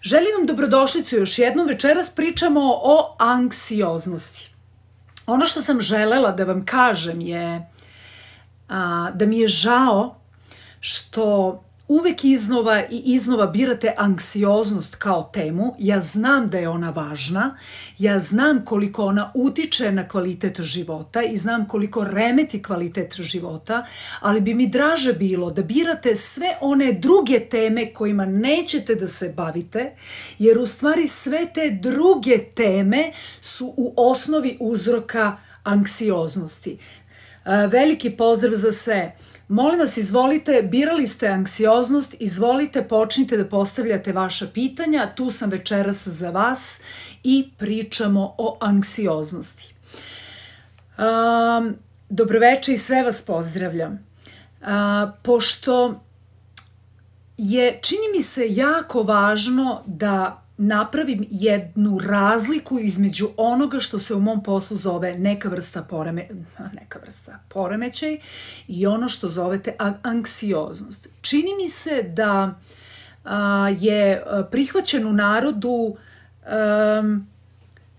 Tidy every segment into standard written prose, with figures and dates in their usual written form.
Želim vam dobrodošlicu još jednom. Večeras pričamo o anksioznosti. Ono što sam želela da vam kažem je da mi je žao što uvek iznova i iznova birate anksioznost kao temu. Ja znam da je ona važna, ja znam koliko ona utiče na kvalitet života i znam koliko remeti kvalitet života, ali bi mi draže bilo da birate sve one druge teme kojima nećete da se bavite, jer u stvari sve te druge teme su u osnovi uzroka anksioznosti. Veliki pozdrav za sve. Molim vas, izvolite, birali ste anksioznost, izvolite, počnite da postavljate vaša pitanja. Tu sam večeras za vas i pričamo o anksioznosti. Dobroveče i sve vas pozdravljam. Pošto je, čini mi se, jako važno da napravim jednu razliku između onoga što se u mom poslu zove neka vrsta poremećaj i ono što zovete anksioznost. Čini mi se da je prihvaćen u narodu,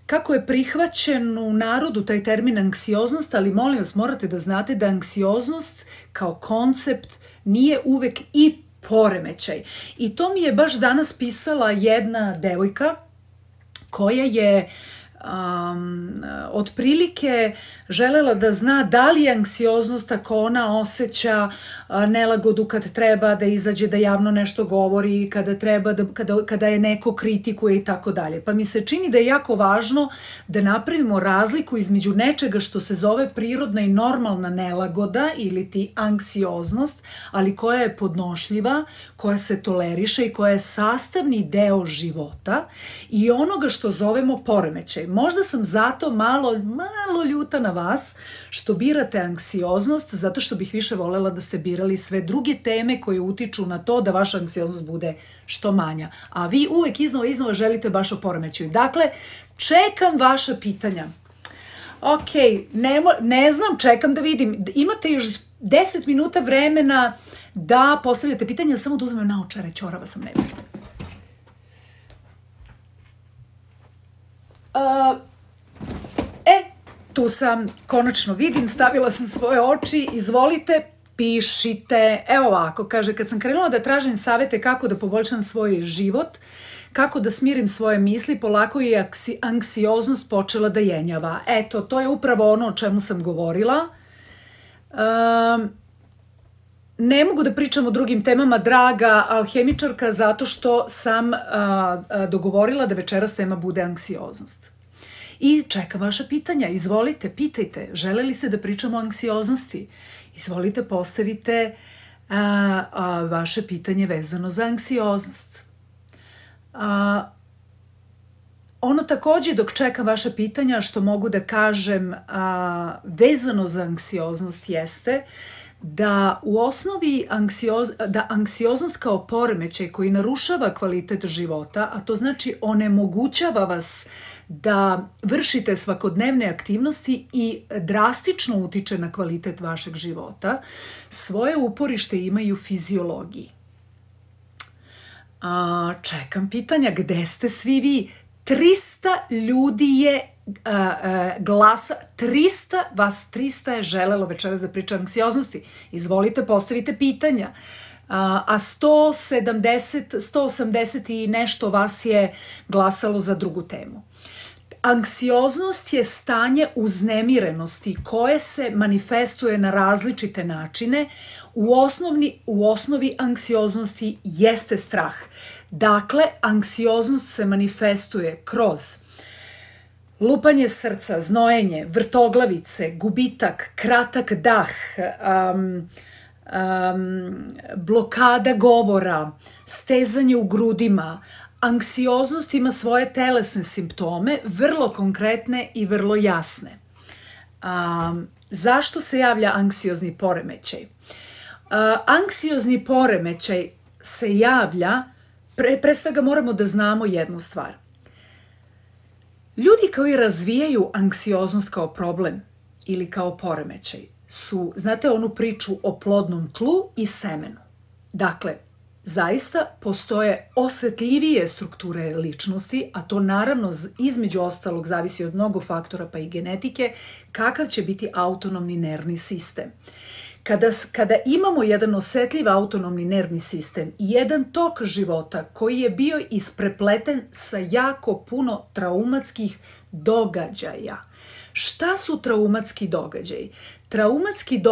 kako je prihvaćen u narodu taj termin anksioznost, ali molim vas, morate da znate da anksioznost kao koncept nije uvek i poremećaj. I to mi je baš danas pisala jedna devojka koja je otprilike želela da zna da li je anksioznost ako ona osjeća nelagodu kad treba da izađe da javno nešto govori, kada je neko kritikuje i tako dalje. Pa mi se čini da je jako važno da napravimo razliku između nečega što se zove prirodna i normalna nelagoda ili ti anksioznost, ali koja je podnošljiva, koja se toleriše i koja je sastavni deo života, i onoga što zovemo poremećaj. Možda sam zato malo ljuta na vas što birate anksioznost, zato što bih više voljela da ste birali sve druge teme koje utiču na to da vaša anksioznost bude što manja. A vi uvek iznova želite baš o poremećaju. Dakle, čekam vaša pitanja. Ok, ne znam, čekam da vidim. Imate još 10 minuta vremena da postavljate pitanja, samo da uzmem naočare, ćorava sam, ne vidim. Tu sam, konačno vidim, stavila sam svoje oči, izvolite, pišite. Evo ovako, kaže, kad sam krenula da tražim savete kako da poboljšam svoj život, kako da smirim svoje misli, polako je anksioznost počela da jenjava. Eto, to je upravo ono o čemu sam govorila. Ne mogu da pričam o drugim temama, draga alhemičarka, zato što sam dogovorila da večeras tema bude anksioznost. I čekam vaša pitanja. Izvolite, pitajte. Želeli ste da pričamo o anksioznosti? Izvolite, postavite vaše pitanje vezano za anksioznost. Ono takođe, dok čekam vaša pitanja, što mogu da kažem vezano za anksioznost jeste da u osnovi anksioznost kao poremećaj koji narušava kvalitet života, a to znači onemogućava vas da vršite svakodnevne aktivnosti i drastično utiče na kvalitet vašeg života, svoje uporište imaju u fiziologiji. Čekam pitanja, gde ste svi vi? 300 ljudi je glasa, 300 je želelo večeras da priča o anksioznosti. Izvolite, postavite pitanja. A 180 i nešto vas je glasalo za drugu temu. Anksioznost je stanje uznemirenosti koje se manifestuje na različite načine. U osnovi anksioznosti jeste strah. Dakle, anksioznost se manifestuje kroz lupanje srca, znojenje, vrtoglavice, gubitak, kratak dah, blokada govora, stezanje u grudima. Anksioznost ima svoje telesne simptome, vrlo konkretne i vrlo jasne. Zašto se javlja anksiozni poremećaj? Anksiozni poremećaj se javlja, pre svega moramo da znamo jednu stvar. Ljudi koji razvijaju anksioznost kao problem ili kao poremećaj su, znate onu priču o plodnom tlu i semenu. Dakle, zaista postoje osetljivije strukture ličnosti, a to naravno između ostalog zavisi od mnogo faktora pa i genetike, kakav će biti autonomni nervni sistem. Kada imamo jedan osetljiv autonomni nervni sistem i jedan tok života koji je bio isprepleten sa jako puno traumatskih događaja. Šta su traumatski događaji? Traumatski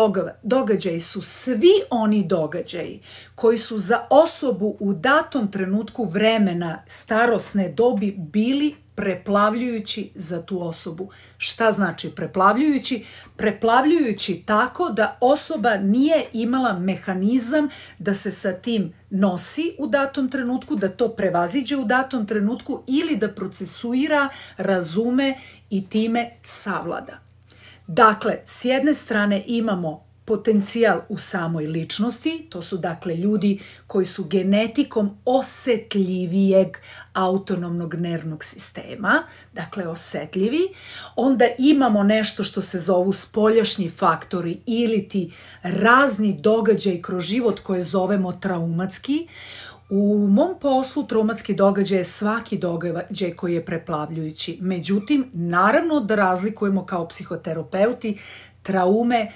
događaji su svi oni događaji koji su za osobu u datom trenutku vremena starosne dobi bili preplavljujući za tu osobu. Šta znači preplavljujući? Preplavljujući tako da osoba nije imala mehanizam da se sa tim nosi u datom trenutku, da to prevaziđe u datom trenutku ili da procesuira, razume i time savlada. Dakle, s jedne strane imamo potencijal u samoj ličnosti, to su dakle ljudi koji su genetikom osetljivijeg autonomnog nervnog sistema, dakle osetljivi. Onda imamo nešto što se zovu spoljašnji faktori ili ti razni događaj kroz život koje zovemo traumatski. U mom poslu traumatski događaj je svaki događaj koji je preplavljujući. Međutim, naravno da razlikujemo kao psihoterapeuti traume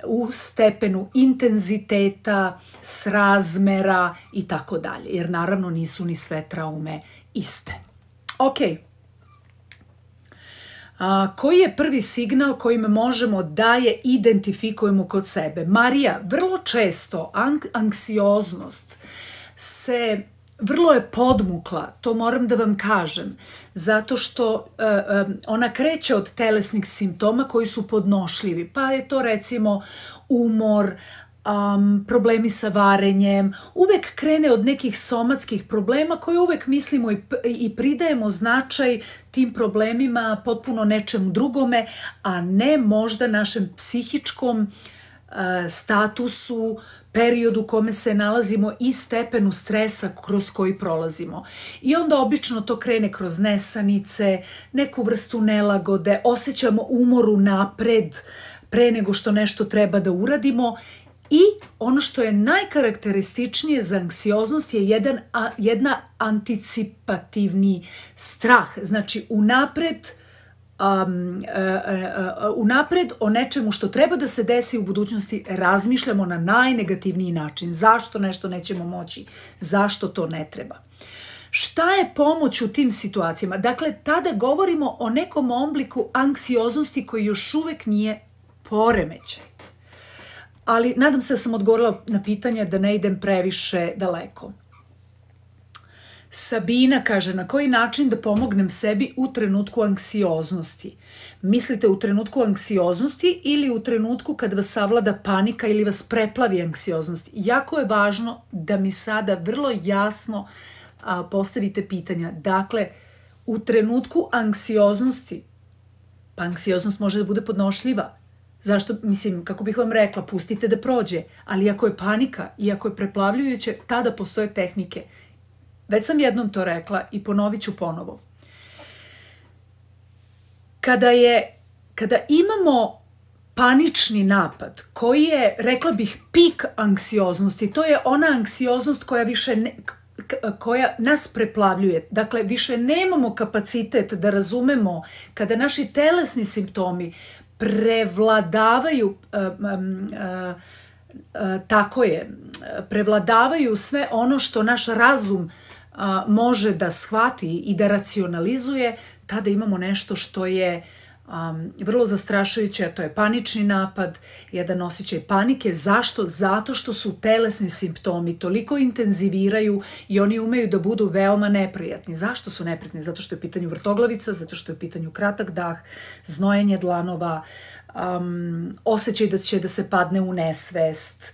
u stepenu intenziteta, srazmera i tako dalje, jer naravno nisu ni sve traume iste. Ok. Koji je prvi signal kojim možemo da je identifikujemo kod sebe? Marija, vrlo često anksioznost vrlo je podmukla, to moram da vam kažem, zato što ona kreće od telesnih simptoma koji su podnošljivi, pa je to recimo umor, problemi sa varenjem, uvek krene od nekih somatskih problema koje uvek mislimo i pridajemo značaj tim problemima potpuno nečem drugome, a ne možda našem psihičkom statusu, periodu u kome se nalazimo i stepenu stresa kroz koji prolazimo. I onda obično to krene kroz nesanice, neku vrstu nelagode, osjećamo umoru napred, pre nego što nešto treba da uradimo. I ono što je najkarakterističnije za anksioznost je jedna anticipativni strah. Znači unapred o nečemu što treba da se desi u budućnosti razmišljamo na najnegativniji način. Zašto nešto nećemo moći? Zašto to ne treba? Šta je pomoć u tim situacijama? Dakle, tada govorimo o nekom obliku anksioznosti koji još uvek nije poremećaj. Ali nadam se da sam odgovorila na pitanje da ne idem previše daleko. Sabina kaže, na koji način da pomognem sebi u trenutku anksioznosti? Mislite u trenutku anksioznosti ili u trenutku kad vas savlada panika ili vas preplavi anksioznost? Jako je važno da mi sada vrlo jasno postavite pitanja. Dakle, u trenutku anksioznosti, pa anksioznost može da bude podnošljiva. Zašto? Mislim, kako bih vam rekla, pustite da prođe, ali ako je panika i ako je preplavljujuće, tada postoje tehnike. Već sam jednom to rekla i ponovit ću ponovo. Kada imamo panični napad, koji je, rekla bih, pik anksioznosti, to je ona anksioznost koja nas preplavljuje. Dakle, više nemamo kapacitet da razumemo kada naši telesni simptomi prevladavaju sve ono što naš razum može da shvati i da racionalizuje, tada imamo nešto što je vrlo zastrašujuće, a to je panični napad, jedan osjećaj panike. Zašto? Zato što su telesni simptomi toliko intenziviraju i oni umeju da budu veoma neprijatni. Zašto su neprijatni? Zato što je u pitanju vrtoglavica, zato što je u pitanju kratak dah, znojanje dlanova, osjećaj da će da se padne u nesvest.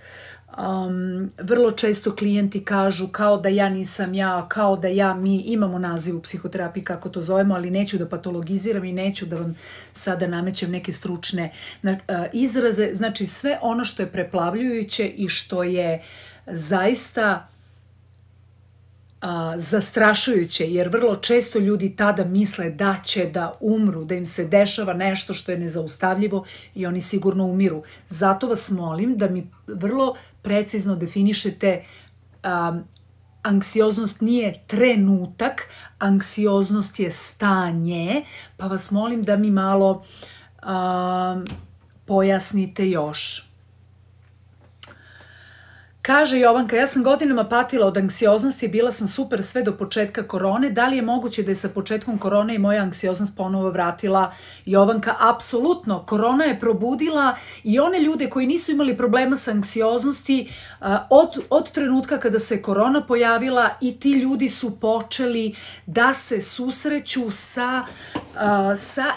Vrlo često klijenti kažu kao da ja nisam ja, kao da mi imamo naziv u psihoterapiji kako to zovemo, ali neću da patologiziram i neću da vam sada namećem neke stručne izraze. Znači sve ono što je preplavljujuće i što je zaista zastrašujuće, jer vrlo često ljudi tada misle da će da umru, da im se dešava nešto što je nezaustavljivo i oni sigurno umiru. Zato vas molim da mi vrlo precizno definišete anksioznost nije trenutak, anksioznost je stanje, pa vas molim da mi malo pojasnite još. Kaže Jovanka, ja sam godinama patila od anksioznosti, bila sam super sve do početka korone. Da li je moguće da je sa početkom korone i moja anksioznost ponovo vratila? Jovanka, apsolutno. Korona je probudila i one ljude koji nisu imali problema sa anksioznosti od trenutka kada se korona pojavila, i ti ljudi su počeli da se susreću sa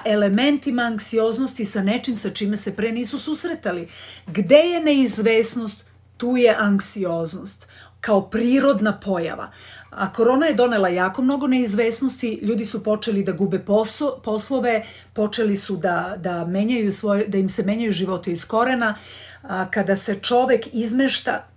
elementima anksioznosti, sa nečim sa čime se pre nisu susretali. Gde je neizvesnost, tu je anksioznost kao prirodna pojava. A korona je donela jako mnogo neizvesnosti, ljudi su počeli da gube poslove, počeli su da im se menjaju živote iz korena. Kada se čovek izmešta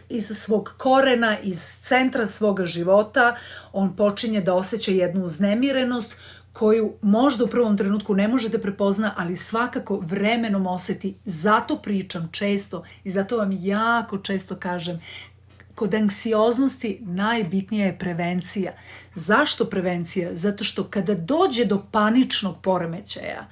iz svog korena, iz centra svoga života, on počinje da osjeća jednu uznemirenost koju možda u prvom trenutku ne može da prepozna, ali svakako vremenom oseti. Zato pričam često i zato vam jako često kažem, kod anksioznosti najbitnija je prevencija. Zašto prevencija? Zato što kada dođe do paničnog poremećaja,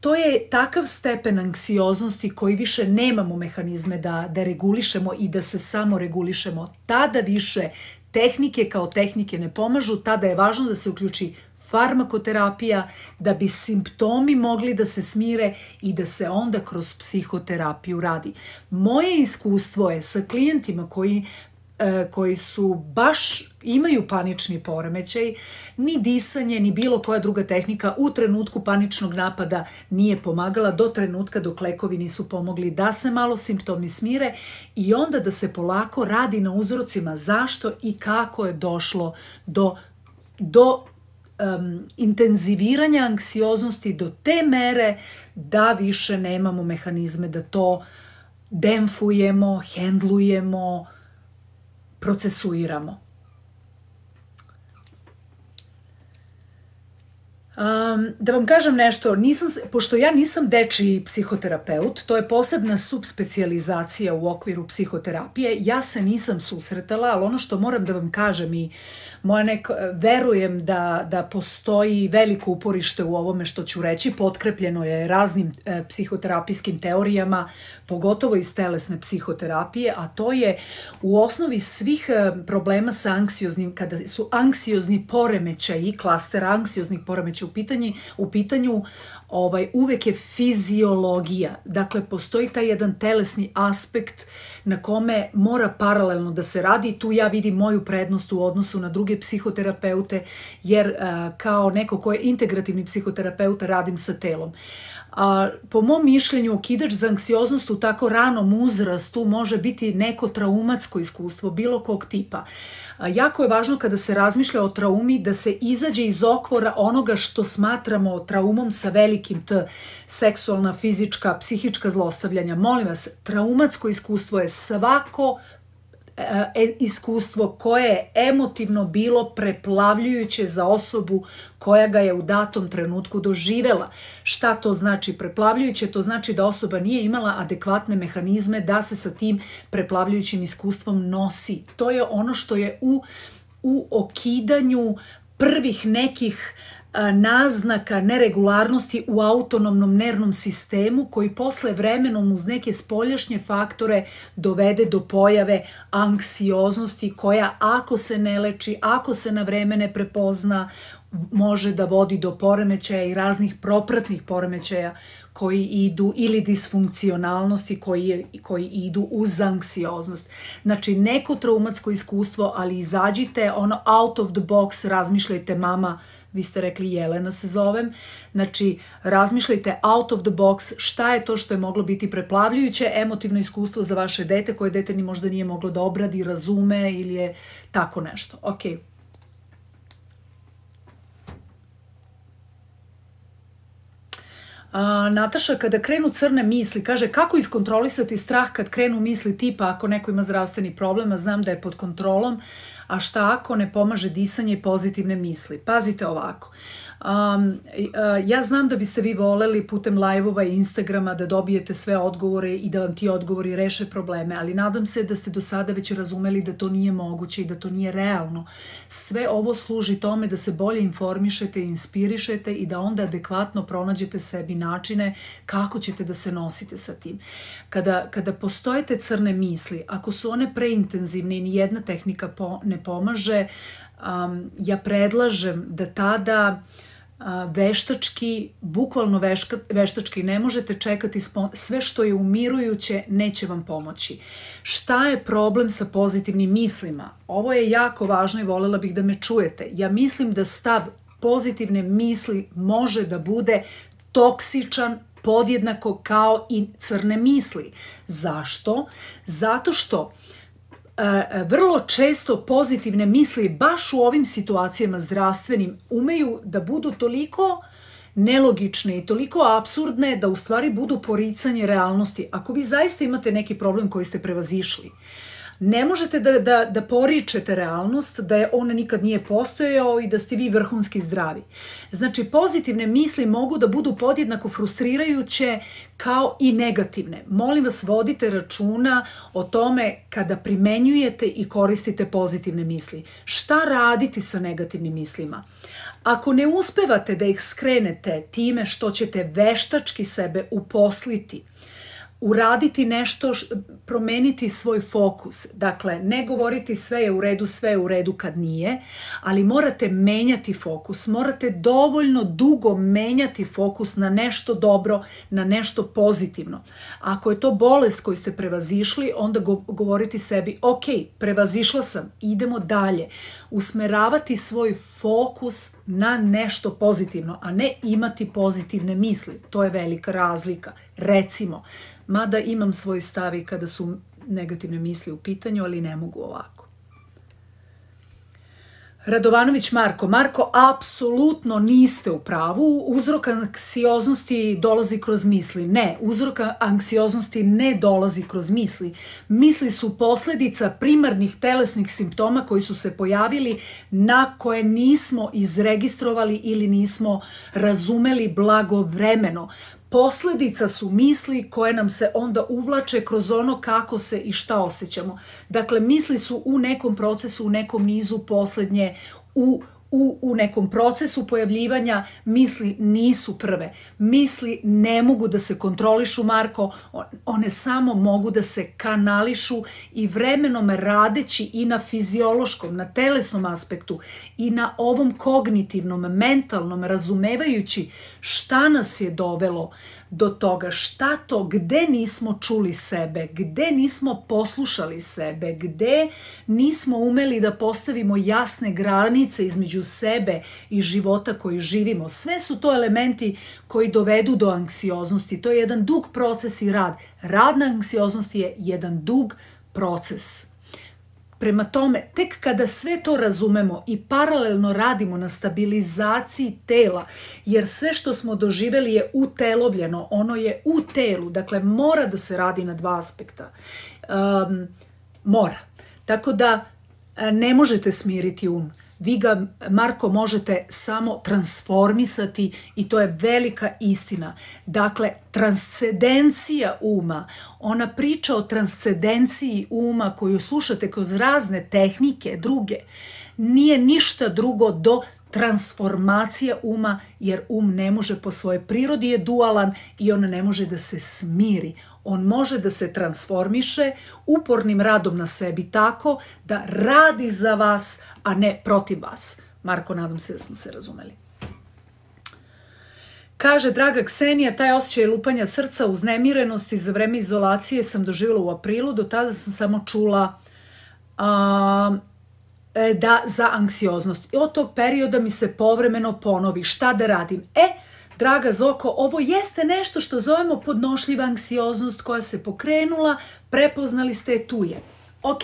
to je takav stepen anksioznosti koji više nemamo mehanizme da regulišemo i da se samo regulišemo. Tada više tehnike kao tehnike ne pomažu, tada je važno da se uključi farmakoterapija da bi simptomi mogli da se smire i da se onda kroz psihoterapiju radi. Moje iskustvo je sa klijentima koji su baš imaju panični poremećaj, ni disanje, ni bilo koja druga tehnika u trenutku paničnog napada nije pomagala do trenutka dok lekovi nisu pomogli da se malo simptomi smire i onda da se polako radi na uzrocima zašto i kako je došlo do intenziviranja anksioznosti do te mere da više nemamo mehanizme da to demfujemo, hendlujemo, procesuiramo. Da vam kažem nešto, pošto ja nisam dečiji psihoterapeut, to je posebna subspecijalizacija u okviru psihoterapije, ja se nisam susretala, ali ono što moram da vam kažem i verujem da postoji veliko uporište u ovome što ću reći, potkrepljeno je raznim psihoterapijskim teorijama, pogotovo iz telesne psihoterapije, a to je u osnovi svih problema sa anksioznim, kada su anksiozni poremećaji, klaster anksioznih poremećaja u pitanju, uvek je fiziologija. Dakle, postoji taj jedan telesni aspekt na kome mora paralelno da se radi. Tu ja vidim moju prednost u odnosu na druge psihoterapeute, jer kao neko ko je integrativni psihoterapeut radim sa telom. Po mom mišljenju, okidač za anksioznost u tako ranom uzrastu može biti neko traumatsko iskustvo, bilo kog tipa. Jako je važno kada se razmišlja o traumi da se izađe iz okvora onoga što smatramo traumom sa velikim T, seksualna, fizička, psihička zlostavljanja. Molim vas, traumatsko iskustvo je svako iskustvo koje je emotivno bilo preplavljujuće za osobu koja ga je u datom trenutku doživela. Šta to znači preplavljujuće? To znači da osoba nije imala adekvatne mehanizme da se sa tim preplavljujućim iskustvom nosi. To je ono što je u okidanju prvih nekih naznaka neregularnosti u autonomnom nervnom sistemu koji posle vremenom uz neke spoljašnje faktore dovede do pojave anksioznosti koja ako se ne leči, ako se na vreme ne prepozna, može da vodi do poremećaja i raznih propratnih poremećaja koji idu ili disfunkcionalnosti koji idu uz anksioznost. Znači, neko traumatsko iskustvo, ali izađite out of the box, razmišljajte mama, vi ste rekli Jelena se zovem, znači razmišljajte out of the box šta je to što je moglo biti preplavljujuće emotivno iskustvo za vaše dete koje dete ni možda nije moglo da obradi, razume ili je tako nešto. Ok. Nataša, kada krenu crne misli, kaže kako iskontrolisati strah kad krenu misli tipa ako neko ima zdravstveni problem, a znam da je pod kontrolom, a šta ako ne pomaže disanje i pozitivne misli. Pazite ovako. Ja znam da biste vi voleli putem live-ova i Instagrama da dobijete sve odgovore i da vam ti odgovori reše probleme, ali nadam se da ste do sada već razumeli da to nije moguće i da to nije realno. Sve ovo služi tome da se bolje informišete i inspirišete i da onda adekvatno pronađete sebi načine kako ćete da se nosite sa tim. Kada postoje te crne misli, ako su one preintenzivne i nijedna tehnika ne pomaže, ja predlažem da tada veštački, bukvalno veštački, ne možete čekati, sve što je umirujuće neće vam pomoći. Šta je problem sa pozitivnim mislima? Ovo je jako važno i voljela bih da me čujete. Ja mislim da stav pozitivne misli može da bude toksičan podjednako kao i crne misli. Zašto? Zato što vrlo često pozitivne misli baš u ovim situacijama zdravstvenim umeju da budu toliko nelogične i toliko apsurdne da u stvari budu poricanje realnosti. Ako vi zaista imate neki problem koji ste prevazišli, ne možete da poričete realnost, da je ona nikad nije postojao i da ste vi vrhunski zdravi. Znači, pozitivne misli mogu da budu podjednako frustrirajuće kao i negativne. Molim vas, vodite računa o tome kada primenjujete i koristite pozitivne misli. Šta raditi sa negativnim mislima? Ako ne uspevate da ih skrenete time što ćete veštački sebe uposliti, uraditi nešto, promeniti svoj fokus. Dakle, ne govoriti sve je u redu kad nije, ali morate menjati fokus, morate dovoljno dugo menjati fokus na nešto dobro, na nešto pozitivno. Ako je to bolest koju ste prevazišli, onda govoriti sebi, ok, prevazišla sam, idemo dalje. Usmeravati svoj fokus na nešto pozitivno, a ne imati pozitivne misli. To je velika razlika. Recimo, mada imam svoj stav i kada su negativne misli u pitanju, ali ne mogu ovako. Radovanović Marko. Marko, apsolutno niste u pravu. Uzrok anksioznosti dolazi kroz misli. Ne, uzrok anksioznosti ne dolazi kroz misli. Misli su posljedica primarnih telesnih simptoma koji su se pojavili na koje nismo izregistrovali ili nismo razumeli blagovremeno. Posljedica su misli koje nam se onda uvlače kroz ono kako se i šta osjećamo. Dakle, misli su u nekom procesu, u nekom nizu posljednje, u nekom procesu pojavljivanja. Misli nisu prve. Misli ne mogu da se kontrolišu, Marko, one samo mogu da se kanališu i vremenom radeći i na fiziološkom, na telesnom aspektu i na ovom kognitivnom, mentalnom, razumevajući šta nas je dovelo do toga, šta to, gde nismo čuli sebe, gde nismo poslušali sebe, gde nismo umeli da postavimo jasne granice između sebe i života koji živimo. Sve su to elementi koji dovedu do anksioznosti. To je jedan dug proces i rad. Rad na anksioznosti je jedan dug proces. Prema tome, tek kada sve to razumemo i paralelno radimo na stabilizaciji tela, jer sve što smo doživeli je utelovljeno, ono je u telu, dakle mora da se radi na dva aspekta. Mora. Tako da ne možete smiriti um. Vi ga, Marko, možete samo transformisati i to je velika istina. Dakle, transcendencija uma, ona priča o transcendenciji uma koju slušate kroz razne tehnike druge, nije ništa drugo do transformacija uma, jer um ne može po svojoj prirodi, je dualan i on ne može da se smiri. On može da se transformiše upornim radom na sebi tako da radi za vas, a ne protiv vas. Marko, nadam se da smo se razumeli. Kaže, draga Ksenija, taj osjećaj lupanja srca, uznemirenosti za vreme izolacije sam doživjela u aprilu, do tada sam samo čula da za anksioznost. I od tog perioda mi se povremeno ponovi. Šta da radim? Draga Zoko, ovo jeste nešto što zovemo podnošljiva anksioznost koja se pokrenula, prepoznali ste, tu je. Ok,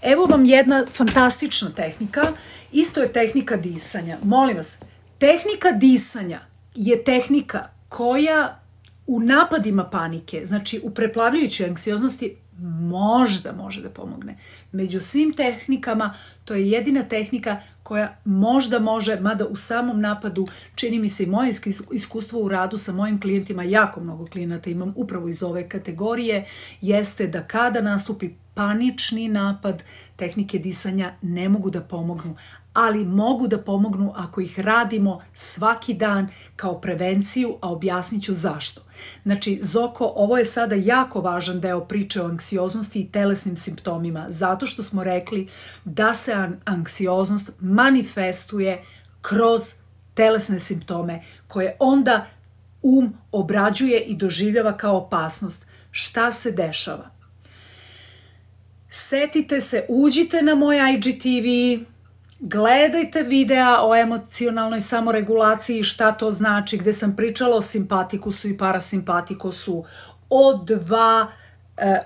evo vam jedna fantastična tehnika, isto je tehnika disanja. Molim vas, tehnika disanja je tehnika koja u napadima panike, znači u preplavljujućoj anksioznosti, možda može da pomogne. Među svim tehnikama, to je jedina tehnika koja možda može, mada u samom napadu, čini mi se i moje iskustvo u radu sa mojim klijentima, jako mnogo klijenata imam upravo iz ove kategorije, jeste da kada nastupi panični napad, tehnike disanja ne mogu da pomognu, ali mogu da pomognu ako ih radimo svaki dan kao prevenciju, a objasnit ću zašto. Znači, Zoko, ovo je sada jako važan deo priče o anksioznosti i telesnim simptomima, zato što smo rekli da se anksioznost manifestuje kroz telesne simptome, koje onda obrađuje i doživljava kao opasnost. Šta se dešava? Setite se, uđite na moj IGTV, gledajte videa o emocionalnoj samoregulaciji, šta to znači, gde sam pričala o simpatikusu i parasimpatikusu,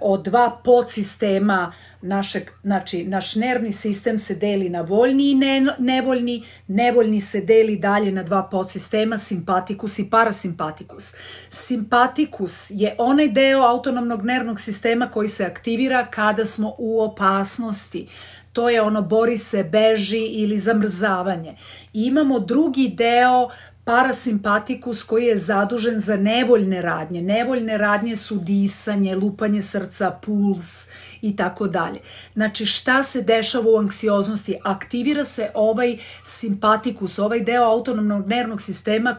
o dva podsistema našeg, znači naš nervni sistem se deli na voljni i nevoljni, nevoljni se deli dalje na dva podsistema, simpatikus i parasimpatikus. Simpatikus je onaj deo autonomnog nervnog sistema koji se aktivira kada smo u opasnosti. To je ono bori se, beži ili zamrzavanje. I imamo drugi deo, parasimpatikus, koji je zadužen za nevoljne radnje. Nevoljne radnje su disanje, lupanje srca, puls i tako dalje. Znači, šta se dešava u anksioznosti? Aktivira se ovaj simpatikus, ovaj deo autonomnog nervnog sistema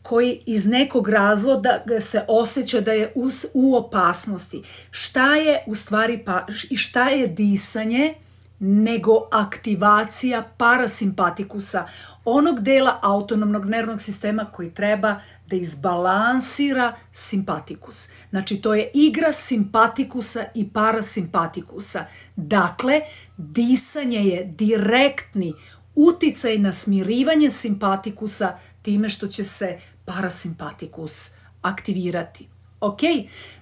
koji iz nekog razloga se osjeća da je u opasnosti. Šta je u stvari i šta je disanje nego aktivacija parasimpatikusa, onog dela autonomnog nervnog sistema koji treba da izbalansira simpatikus. Znači, to je igra simpatikusa i parasimpatikusa. Dakle, disanje je direktni uticaj na smirivanje simpatikusa time što će se parasimpatikus aktivirati. Ok?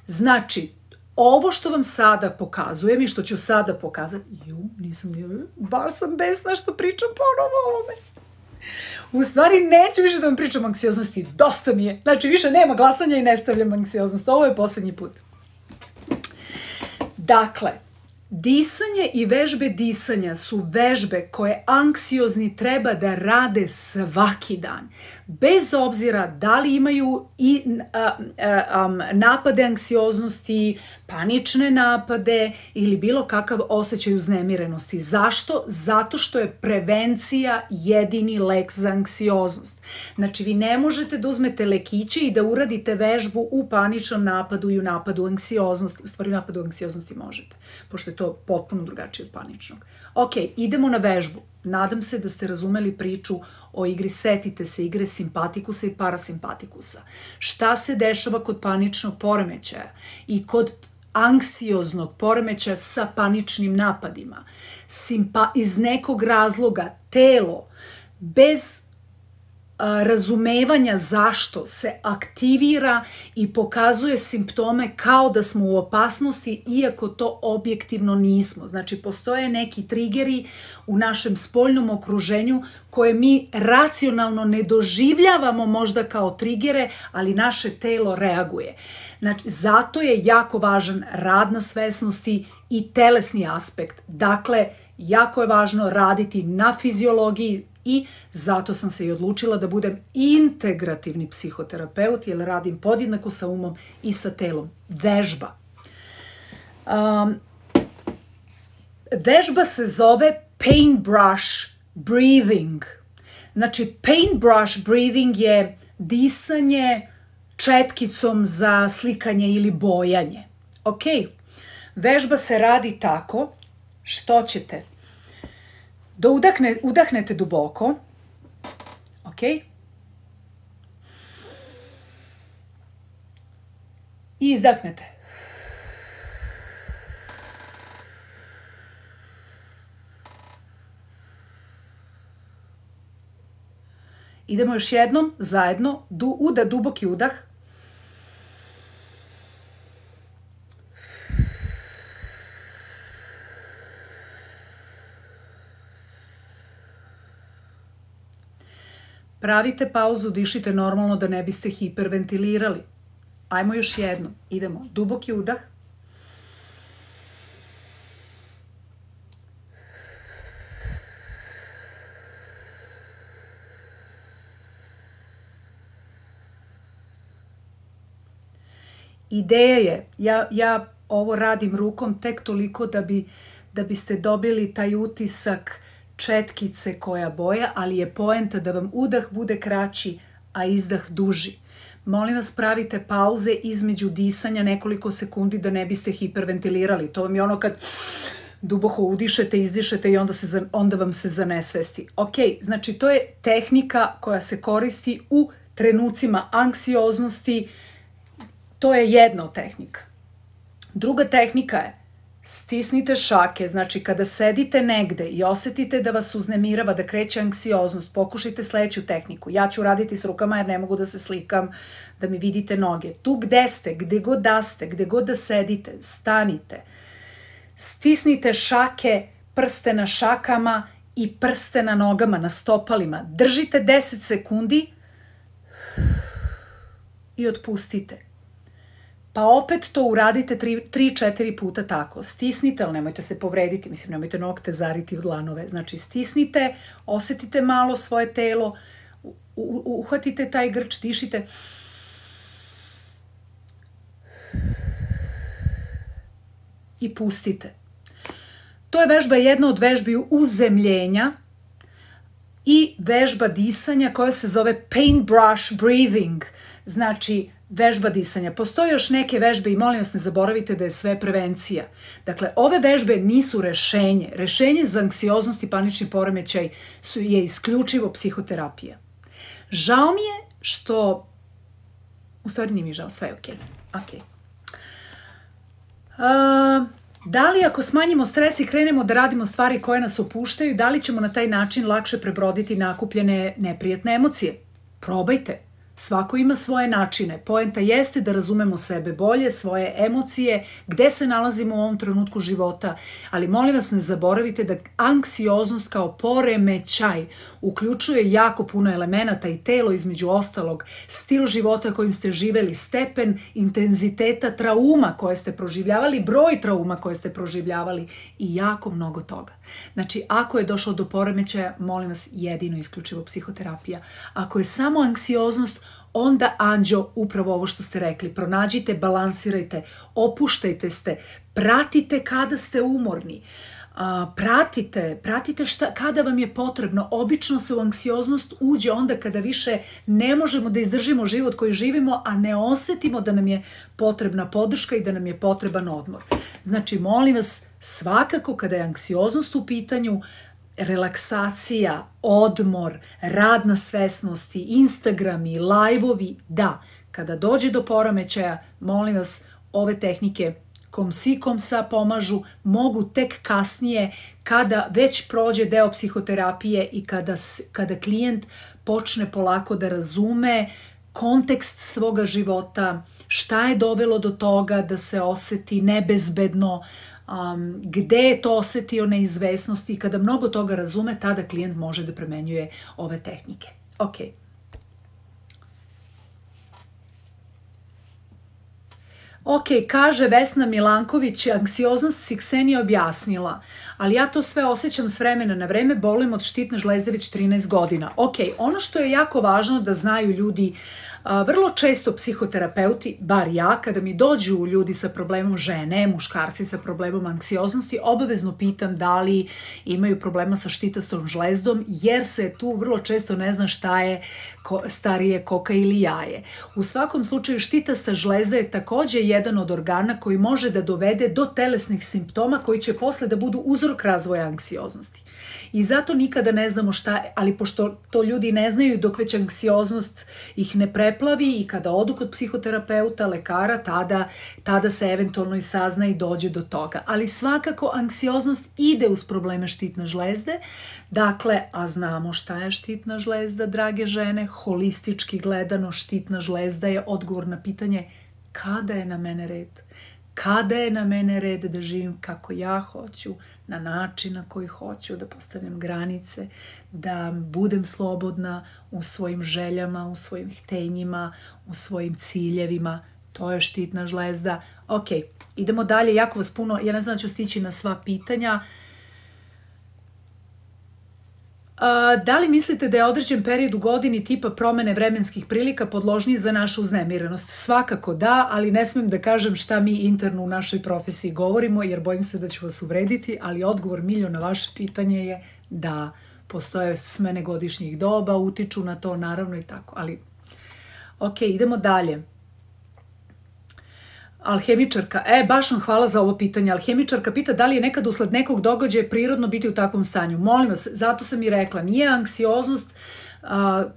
Znači, ovo što vam sada pokazujem i što ću sada pokazati, baš sam besna što pričam ponovo o ovome. U stvari neću više da vam pričam o anksioznosti, dosta mi je. Znači, više nema glasanja i ne stavljam anksioznost. Ovo je poslednji put. Dakle, disanje i vežbe disanja su vežbe koje anksiozni treba da rade svaki dan. Bez obzira da li imaju i napade anksioznosti, panične napade ili bilo kakav osjećaj uznemirenosti. Zašto? Zato što je prevencija jedini lek za anksioznost. Znači, vi ne možete da uzmete lekiće i da uradite vežbu u paničnom napadu i u napadu anksioznosti. U stvari, u napadu anksioznosti možete, pošto je to potpuno drugačije od paničnog. Ok, idemo na vežbu. Nadam se da ste razumeli priču o igri, setite se igre simpatikusa i parasimpatikusa. Šta se dešava kod paničnog poremećaja i kod anksioznog poremećaja sa paničnim napadima? Iz nekog razloga telo bez razumevanja zašto se aktivira i pokazuje simptome kao da smo u opasnosti, iako to objektivno nismo. Znači, postoje neki trigeri u našem spoljnom okruženju koje mi racionalno ne doživljavamo možda kao trigere, ali naše telo reaguje. Znači, zato je jako važan rad na svesnosti i telesni aspekt. Dakle, jako je važno raditi na fiziologiji, i zato sam se i odlučila da budem integrativni psihoterapeut, jer radim podjednako sa umom i sa telom. Vežba. Vežba se zove paintbrush breathing. Znači, paintbrush breathing je disanje četkicom za slikanje ili bojanje. Ok, vežba se radi tako što ćete da udahnete duboko, ok? I izdahnete. Idemo još jednom, zajedno, duboki udah. Pravite pauzu, dišite normalno da ne biste hiperventilirali. Ajmo još jednom. Idemo. Duboki udah. ideja je, ja ovo radim rukom tek toliko da biste dobili taj utisak četkice koja boja, ali je poenta da vam udah bude kraći, a izdah duži. Molim vas, pravite pauze između disanja nekoliko sekundi da ne biste hiperventilirali. To vam je ono kad duboko udišete, izdišete i onda vam se zanesvesti. Ok, znači to je tehnika koja se koristi u trenucima anksioznosti. To je jedna od tehnika. Druga tehnika je stisnite šake, znači kada sedite negde i osetite da vas uznemirava, da kreće anksioznost, pokušajte sledeću tehniku. Ja ću raditi s rukama jer ne mogu da se slikam, da mi vidite noge. Tu gde ste, gde god da ste, gde god da sedite, stanite. Stisnite šake, prste na šakama i prste na nogama, na stopalima. Držite 10 sekundi i otpustite. Pa opet to uradite 3-4 puta tako. Stisnite, ali nemojte se povrediti, mislim, nemojte nokte zariti u dlanove. Znači, stisnite, osetite malo svoje telo, uhvatite taj grč, dišite. I pustite. To je vežba, jedna od vežbi uzemljenja i vežba disanja koja se zove paintbrush breathing. Znači, vežba disanja. Postoje još neke vežbe i molim vas ne zaboravite da je sve prevencija. Dakle, ove vežbe nisu rešenje. Rešenje za anksioznost i panični poremećaj je isključivo psihoterapija. Žao mi je što... U stvari nije mi žao, sve je okej. Okej. Da li ako smanjimo stres i krenemo da radimo stvari koje nas opuštaju, da li ćemo na taj način lakše prebroditi nakupljene neprijatne emocije? Probajte. Svako ima svoje načine. Poenta jeste da razumemo sebe bolje, svoje emocije, gde se nalazimo u ovom trenutku života, ali molim vas ne zaboravite da anksioznost kao poremećaj uključuje jako puno elemenata i telo između ostalog, stil života kojim ste živeli, stepen intenziteta trauma koje ste proživljavali, broj trauma koje ste proživljavali i jako mnogo toga. Znači, ako je došlo do poremećaja, molim vas, jedino isključivo psihoterapija. Ako je samo anksioznost, onda anđeo, upravo ovo što ste rekli, pronađite, balansirajte, opuštajte se, pratite kada ste umorni, pratite kada vam je potrebno. Obično se u anksioznost uđe onda kada više ne možemo da izdržimo život koji živimo, a ne osetimo da nam je potrebna podrška i da nam je potreban odmor. Znači, molim vas, svakako kada je anksioznost u pitanju, relaksacija, odmor, rad na svesnosti, Instagrami, lajvovi, da. Kada dođe do poremećaja, molim vas, ove tehnike komsa pomažu, mogu tek kasnije kada već prođe deo psihoterapije i kada klijent počne polako da razume kontekst svoga života, šta je dovelo do toga da se oseti nebezbedno, gde je to osetio neizvesnost i kada mnogo toga razume, tada klijent može da primenjuje ove tehnike. Ok. Ok, kaže Vesna Milanković, anksioznost si Ksenija objasnila, ali ja to sve osjećam s vremena na vreme, bolujem od štitne žlezde već 13 godina. Ok, ono što je jako važno da znaju ljudi, vrlo često psihoterapeuti, bar ja, kada mi dođu ljudi sa problemom žene, muškarci sa problemom anksioznosti, obavezno pitam da li imaju problema sa štitastom žlezdom, jer se tu vrlo često ne zna šta je starije, koka ili jaje. U svakom slučaju, štitasta žlezda je takođe jedan od organa koji može da dovede do telesnih simptoma koji će posle da budu uzrok razvoja anksioznosti. I zato nikada ne znamo šta, ali pošto to ljudi ne znaju dok već anksioznost ih ne preplavi i kada odu kod psihoterapeuta, lekara, tada se eventualno i sazna i dođe do toga. Ali svakako anksioznost ide uz probleme štitne žlezde. Dakle, a znamo šta je štitna žlezda, drage žene, holistički gledano štitna žlezda je odgovor na pitanje kada je na mene red. Kada je na mene red da živim kako ja hoću, na način na koji hoću, da postavljam granice, da budem slobodna u svojim željama, u svojim htenjima, u svojim ciljevima. To je štitna žlezda. Ok, idemo dalje, jako vas puno, ja ne znam da ću stići na sva pitanja. Da li mislite da je određen period u godini tipa promene vremenskih prilika podložniji za našu uznemirenost? Svakako da, ali ne smem da kažem šta mi interno u našoj profesiji govorimo, jer bojim se da ću vas uvrediti, ali odgovor Miljo na vaše pitanje je da postoje smene godišnjih doba, utiču na to, naravno i tako, ali ok, idemo dalje. Alhemičarka, baš vam hvala za ovo pitanje. Alhemičarka pita da li je nekad usled nekog događaja prirodno biti u takvom stanju. Molim vas, zato sam i rekla, nije anksioznost,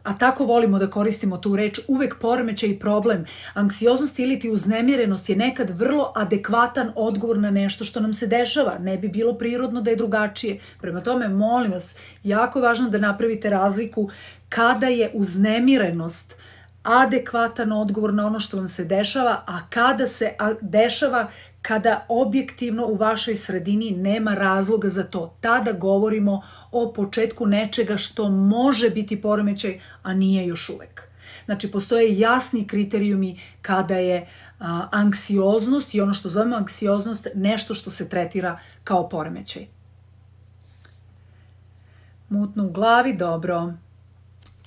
a tako volimo da koristimo tu reč, uvek poremećaj i problem. Anksioznost ili ti uznemirenost je nekad vrlo adekvatan odgovor na nešto što nam se dešava. Ne bi bilo prirodno da je drugačije. Prema tome, molim vas, jako je važno da napravite razliku kada je uznemirenost adekvatan odgovor na ono što vam se dešava, a kada se dešava kada objektivno u vašoj sredini nema razloga za to. Tada govorimo o početku nečega što može biti poremećaj, a nije još uvek. Znači, postoje jasni kriterijumi kada je anksioznost i ono što zovemo anksioznost nešto što se tretira kao poremećaj. Mutno u glavi, dobro.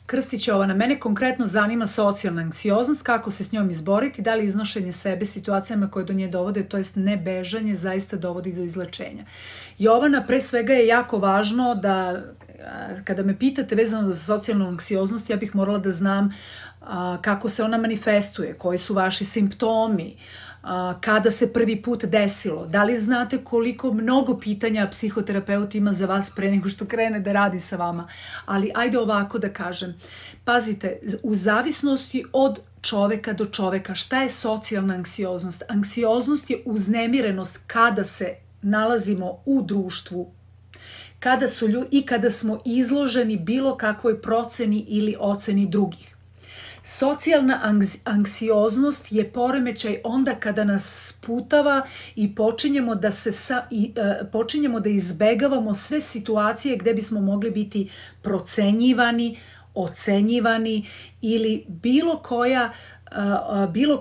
Krstić Jovana, mene konkretno zanima socijalna anksioznost, kako se s njom izboriti, da li iznošenje sebe situacijama koje do nje dovode, to jest ne bežanje, zaista dovodi do izlečenja. Jovana, pre svega je jako važno da, kada me pitate vezano za socijalnu anksioznost, ja bih morala da znam kako se ona manifestuje, koji su vaši simptomi, kada se prvi put desilo, da li znate koliko mnogo pitanja psihoterapeut ima za vas pre nego što krene da radi sa vama. Ali ajde ovako da kažem. Pazite, u zavisnosti od čoveka do čoveka, šta je socijalna anksioznost? Anksioznost je uznemirenost kada se nalazimo u društvu, kada smo izloženi bilo kakvoj proceni ili oceni drugih. Socijalna anksioznost je poremećaj onda kada nas sputava i počinjemo da izbegavamo sve situacije gde bismo mogli biti procenjivani, ocenjivani ili bilo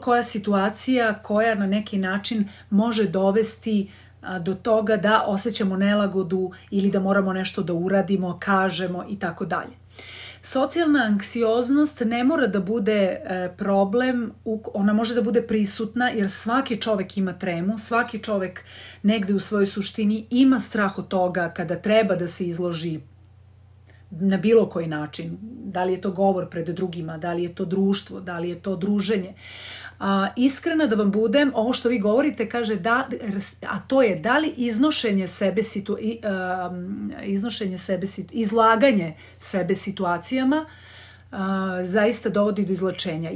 koja situacija koja na neki način može dovesti do toga da osjećamo nelagodu ili da moramo nešto da uradimo, kažemo i tako dalje. Socijalna anksioznost ne mora da bude problem, ona može da bude prisutna jer svaki čovek ima tremu, svaki čovek negde u svojoj suštini ima strah od toga kada treba da se izloži na bilo koji način. Da li je to govor pred drugima, da li je to društvo, da li je to druženje. Iskrena da vam budem, ovo što vi govorite kaže a to je da li izlaganje sebe situacijama zaista dovodi do izlečenja.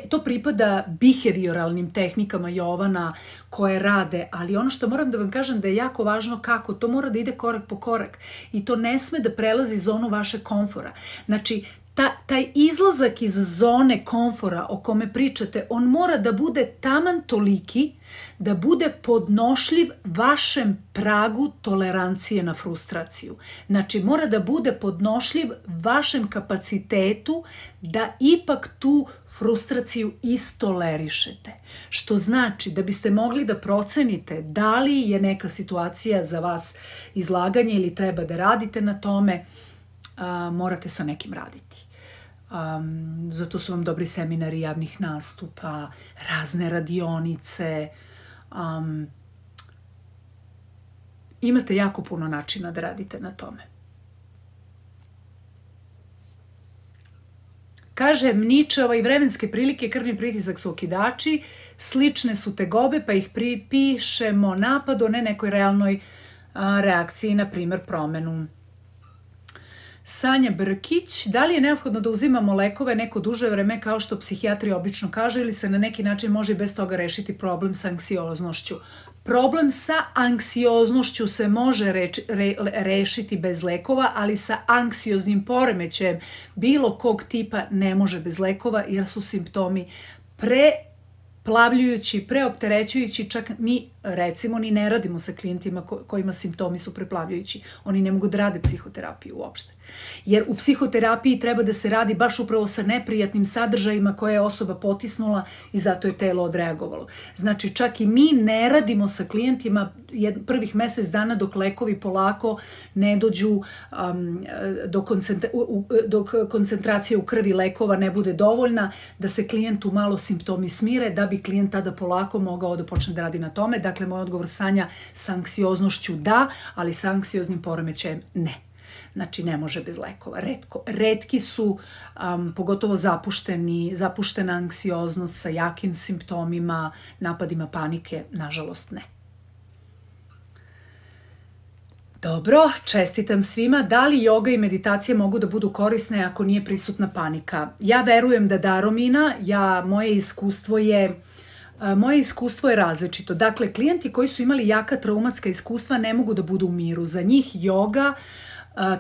To pripada behavioralnim tehnikama Jovana koje rade, ali ono što moram da vam kažem da je jako važno kako, to mora da ide korak po korak i to ne sme da prelazi zonu vašeg komfora. Znači, taj izlazak iz zone komfora o kome pričate, on mora da bude taman toliki da bude podnošljiv vašem pragu tolerancije na frustraciju. Znači, mora da bude podnošljiv vašem kapacitetu da ipak tu frustraciju istolerišete. Što znači da biste mogli da procenite da li je neka situacija za vas izlaganje ili treba da radite na tome, morate sa nekim raditi. Zato su vam dobri seminari javnih nastupa, razne radionice. Imate jako puno načina da radite na tome. Kaže Ničeva i vremenske prilike, krvni pritisak su okidači, slične su tegobe pa ih pripišemo napadu, ne nekoj realnoj reakciji, na primjer promenu. Sanja Brkić, da li je neophodno da uzimamo lekove neko duže vreme kao što psihijatri obično kažu ili se na neki način može i bez toga rešiti problem sa anksioznošću? Problem sa anksioznošću se može rešiti bez lekova, ali sa anksioznim poremećajem bilo kog tipa ne može bez lekova jer su simptomi preplavljujući, preopterećujući, čak mi recimo, ni ne radimo sa klijentima kojima simptomi su preplavljujući. Oni ne mogu da rade psihoterapiju uopšte. Jer u psihoterapiji treba da se radi baš upravo sa neprijatnim sadržajima koje je osoba potisnula i zato je telo odreagovalo. Znači, čak i mi ne radimo sa klijentima prvih mesec dana dok lekovi polako ne dođu, dok koncentracija u krvi lekova ne bude dovoljna, da se klijentu malo simptomi smire, da bi klijent tada polako mogao da počne da radi na tome. Dakle, moj odgovor, Sanja, sa anksioznošću da, ali sa anksioznim poremećajem ne. Znači, ne može bez lekova. Retki su, pogotovo zapuštena anksioznost sa jakim simptomima, napadima panike, nažalost ne. Dobro, čestitam svima. Da li joga i meditacija mogu da budu korisne ako nije prisutna panika? Ja verujem da da, Romina. Moje iskustvo je različito. Dakle, klijenti koji su imali jaka traumatska iskustva ne mogu da budu u miru. Za njih joga,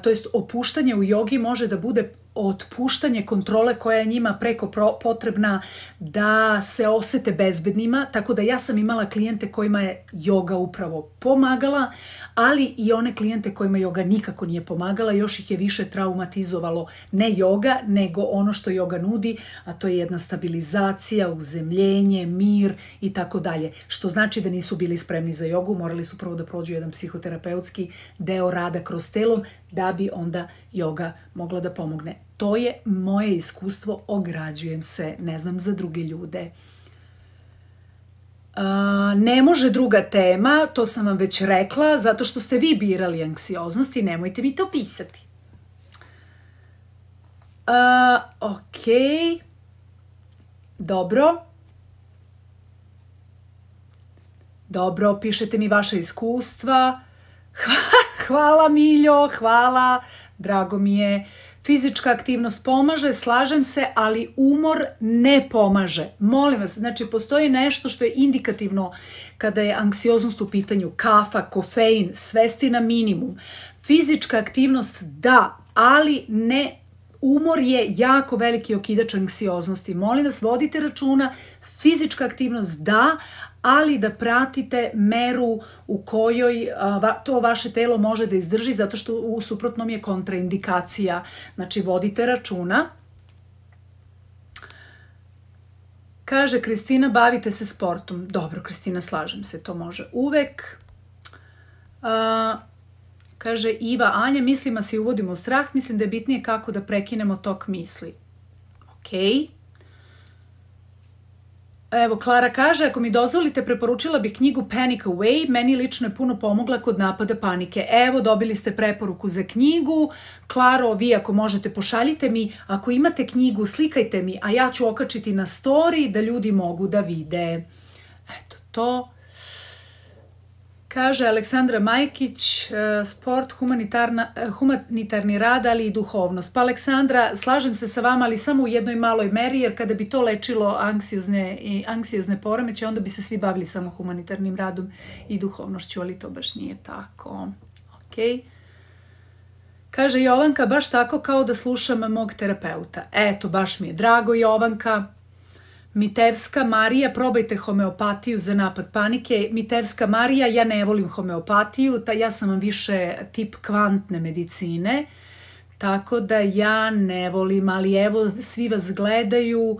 to jest opuštanje u jogi, može da bude otpuštanje kontrole koja je njima preko potrebna da se osete bezbednima, tako da ja sam imala klijente kojima je joga upravo pomagala, ali i one klijente kojima joga nikako nije pomagala, još ih je više traumatizovalo ne joga, nego ono što joga nudi, a to je jedna stabilizacija, uzemljenje, mir i tako dalje, što znači da nisu bili spremni za jogu, morali su prvo da prođu jedan psihoterapeutski deo rada kroz telom, da bi onda joga mogla da pomogne. To je moje iskustvo, ograđujem se, ne znam za druge ljude. Ne može druga tema, to sam vam već rekla, zato što ste vi birali anksioznost i nemojte mi to pisati. Ok, dobro, pišete mi vaše iskustva. Hvala Miljo, hvala, drago mi je. Fizička aktivnost pomaže, slažem se, ali umor ne pomaže. Molim vas, znači postoji nešto što je indikativno kada je anksioznost u pitanju. Kafa, kofein, svesti na minimum. Fizička aktivnost da, ali ne. Umor je jako veliki okidač anksioznosti. Molim vas, vodite računa, fizička aktivnost da, ali da pratite meru u kojoj to vaše telo može da izdrži, zato što u suprotnom je kontraindikacija. Znači, vodite računa. Kaže Kristina, bavite se sportom. Dobro, Kristina, slažem se, to može uvek. Kaže Iva, Anja, mislima se uvodimo strah, mislim da je bitnije kako da prekinemo tok misli. Okej. Evo, Klara kaže, ako mi dozvolite, preporučila bih knjigu Panic Away, meni lično je puno pomogla kod napada panike. Evo, dobili ste preporuku za knjigu. Klaro, vi ako možete, pošaljite mi, ako imate knjigu, slikajte mi, a ja ću okačiti na story da ljudi mogu da vide. Eto, to. Kaže Aleksandra Majkić, sport, humanitarni rad, ali i duhovnost. Pa Aleksandra, slažem se sa vama, ali samo u jednoj maloj meri, jer kada bi to lečilo anksiozne poremeće, onda bi se svi bavili samo humanitarnim radom i duhovnošću, ali to baš nije tako. Ok. Kaže Jovanka, baš tako kao da slušam mog terapeuta. Eto, baš mi je drago, Jovanka. Mitevska Marija, probajte homeopatiju za napad panike. Mitevska Marija, ja ne volim homeopatiju, ja sam vam više tip kvantne medicine, tako da ja ne volim, ali evo, svi vas gledaju,